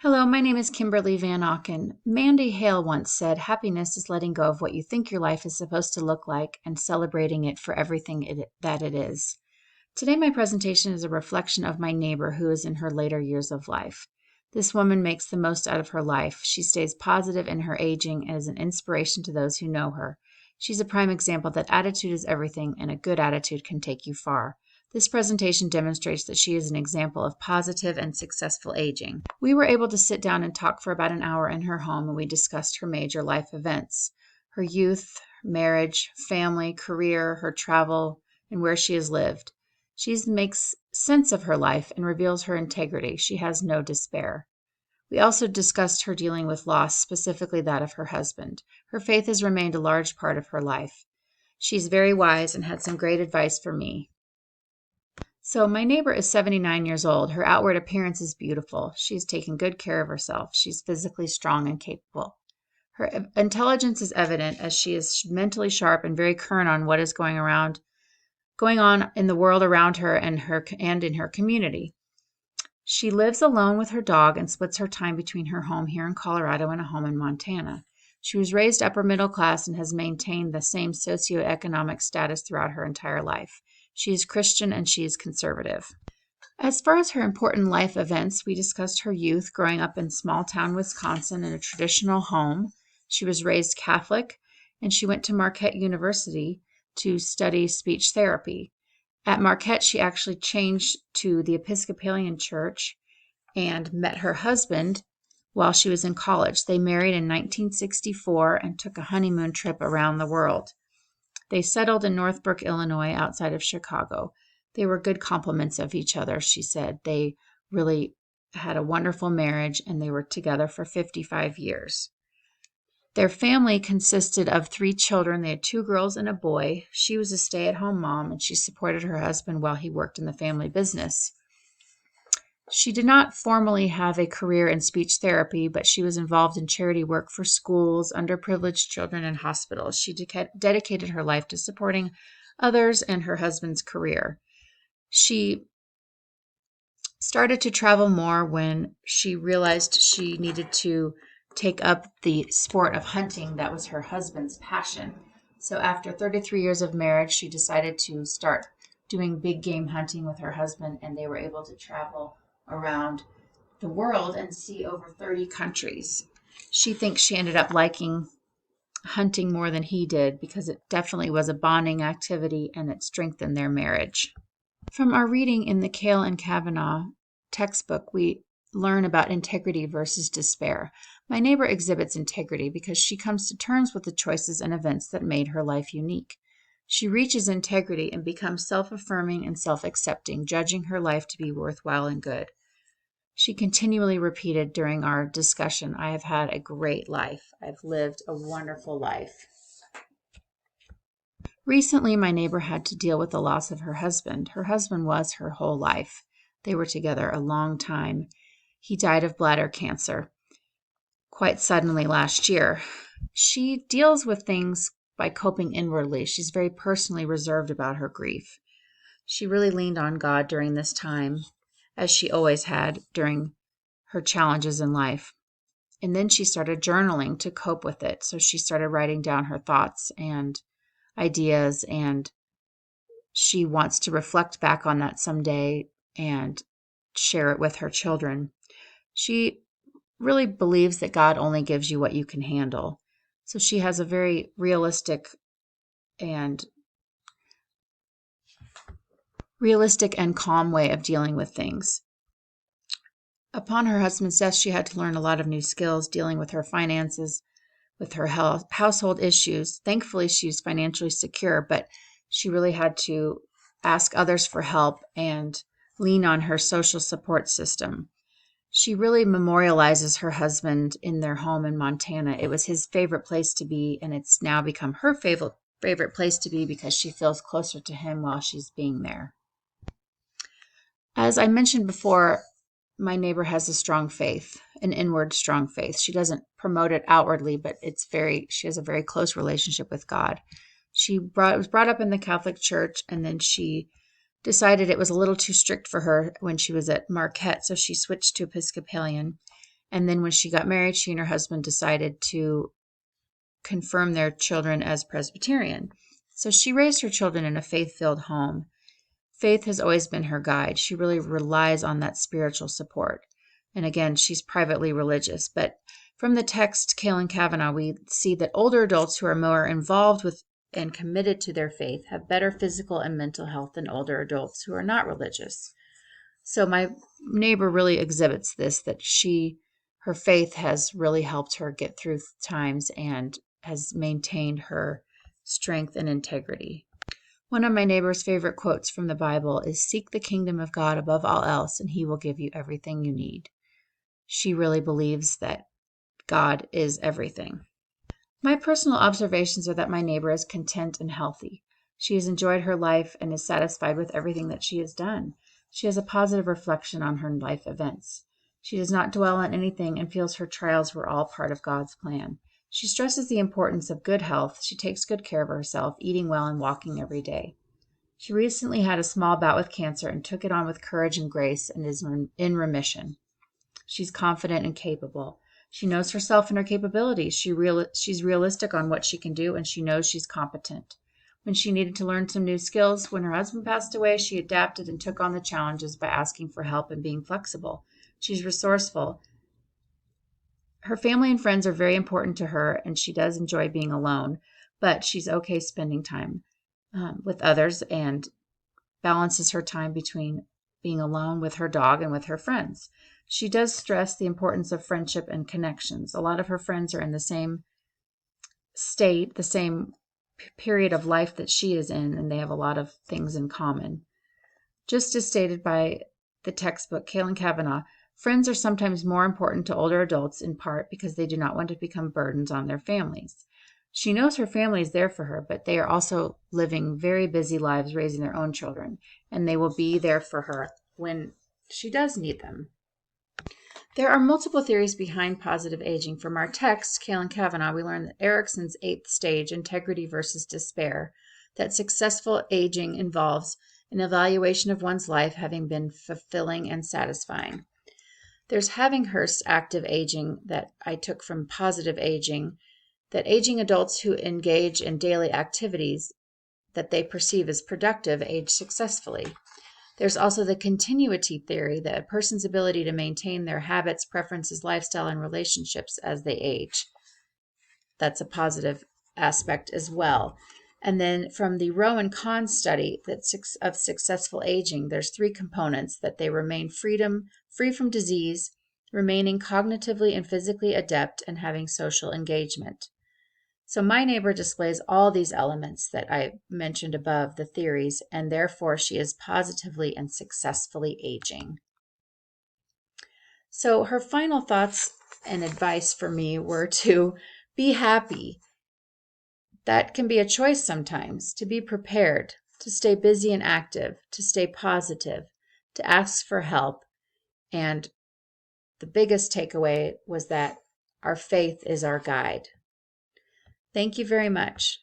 Hello, my name is Kimberly Van Auken. Mandy Hale once said, "Happiness is letting go of what you think your life is supposed to look like and celebrating it for everything that it is." Today, my presentation is a reflection of my neighbor who is in her later years of life. This woman makes the most out of her life. She stays positive in her aging and is an inspiration to those who know her. She's a prime example that attitude is everything, and a good attitude can take you far. This presentation demonstrates that she is an example of positive and successful aging. We were able to sit down and talk for about an hour in her home, and we discussed her major life events, her youth, marriage, family, career, her travel, and where she has lived. She makes sense of her life and reveals her integrity. She has no despair. We also discussed her dealing with loss, specifically that of her husband. Her faith has remained a large part of her life. She's very wise and had some great advice for me. So my neighbor is 79 years old. Her outward appearance is beautiful. She's taken good care of herself. She's physically strong and capable. Her intelligence is evident as she is mentally sharp and very current on what is going on in the world around her and in her community. She lives alone with her dog and splits her time between her home here in Colorado and a home in Montana. She was raised upper middle class and has maintained the same socioeconomic status throughout her entire life. She is Christian and she is conservative. As far as her important life events, we discussed her youth growing up in small town Wisconsin in a traditional home. She was raised Catholic and she went to Marquette University to study speech therapy. At Marquette, she actually changed to the Episcopalian Church and met her husband while she was in college. They married in 1964 and took a honeymoon trip around the world. They settled in Northbrook, Illinois, outside of Chicago. They were good complements of each other, she said. They really had a wonderful marriage, and they were together for 55 years. Their family consisted of 3 children. They had 2 girls and a boy. She was a stay-at-home mom, and she supported her husband while he worked in the family business. She did not formally have a career in speech therapy, but she was involved in charity work for schools, underprivileged children, and hospitals. She dedicated her life to supporting others and her husband's career. She started to travel more when she realized she needed to take up the sport of hunting. That was her husband's passion. So after 33 years of marriage, she decided to start doing big game hunting with her husband, and they were able to travel around the world and see over 30 countries. She thinks she ended up liking hunting more than he did because it definitely was a bonding activity and it strengthened their marriage. From our reading in the Kale and Kavanaugh textbook, we learn about integrity versus despair. My neighbor exhibits integrity because she comes to terms with the choices and events that made her life unique. She reaches integrity and becomes self-affirming and self-accepting, judging her life to be worthwhile and good. She continually repeated during our discussion, "I have had a great life. I've lived a wonderful life." Recently, my neighbor had to deal with the loss of her husband. Her husband was her whole life. They were together a long time. He died of bladder cancer quite suddenly last year. She deals with things by coping inwardly. She's very personally reserved about her grief. She really leaned on God during this time, as she always had during her challenges in life. And then she started journaling to cope with it. So she started writing down her thoughts and ideas, and she wants to reflect back on that someday and share it with her children. She really believes that God only gives you what you can handle. So she has a very and realistic and calm way of dealing with things. Upon her husband's death, she had to learn a lot of new skills dealing with her finances, with her household issues. Thankfully, she's financially secure, but she really had to ask others for help and lean on her social support system. She really memorializes her husband in their home in Montana. It was his favorite place to be, and it's now become her favorite place to be because she feels closer to him while she's being there. As I mentioned before, my neighbor has a strong faith, an inward strong faith. She doesn't promote it outwardly, but she has a very close relationship with God. She was brought up in the Catholic Church, and then she decided it was a little too strict for her when she was at Marquette, so she switched to Episcopalian. And then when she got married, she and her husband decided to confirm their children as Presbyterian. So she raised her children in a faith-filled home. Faith has always been her guide. She really relies on that spiritual support. And again, she's privately religious. But from the text, Kaylin Kavanagh, we see that older adults who are more involved with and committed to their faith have better physical and mental health than older adults who are not religious. So my neighbor really exhibits this, that her faith has really helped her get through times and has maintained her strength and integrity. One of my neighbor's favorite quotes from the Bible is, "Seek the kingdom of God above all else, and he will give you everything you need." She really believes that God is everything. My personal observations are that my neighbor is content and healthy. She has enjoyed her life and is satisfied with everything that she has done. She has a positive reflection on her life events. She does not dwell on anything and feels her trials were all part of God's plan. She stresses the importance of good health. She takes good care of herself, eating well and walking every day. She recently had a small bout with cancer and took it on with courage and grace and is in remission. She's confident and capable. She knows herself and her capabilities. She's realistic on what she can do, and she knows she's competent. When she needed to learn some new skills, when her husband passed away, she adapted and took on the challenges by asking for help and being flexible. She's resourceful. Her family and friends are very important to her, and she does enjoy being alone, but she's okay spending time with others and balances her time between being alone with her dog and with her friends. She does stress the importance of friendship and connections. A lot of her friends are in the same state, the same period of life that she is in, and they have a lot of things in common. Just as stated by the textbook, Kaylin Kavanagh, friends are sometimes more important to older adults in part because they do not want to become burdens on their families. She knows her family is there for her, but they are also living very busy lives raising their own children, and they will be there for her when she does need them. There are multiple theories behind positive aging. From our text, Kaylin Kavanagh, we learn that Erikson's 8th stage, integrity versus despair, that successful aging involves an evaluation of one's life having been fulfilling and satisfying. There's Havinghurst's active aging that I took from positive aging, that aging adults who engage in daily activities that they perceive as productive age successfully. There's also the continuity theory, that a person's ability to maintain their habits, preferences, lifestyle, and relationships as they age. That's a positive aspect as well. And then from the Rowe and Kahn study of successful aging, there's 3 components: that they remain free from disease, remaining cognitively and physically adept, and having social engagement. So my neighbor displays all these elements that I mentioned above, the theories, and therefore she is positively and successfully aging. So her final thoughts and advice for me were to be happy. That can be a choice sometimes, to be prepared, to stay busy and active, to stay positive, to ask for help. And the biggest takeaway was that our faith is our guide. Thank you very much.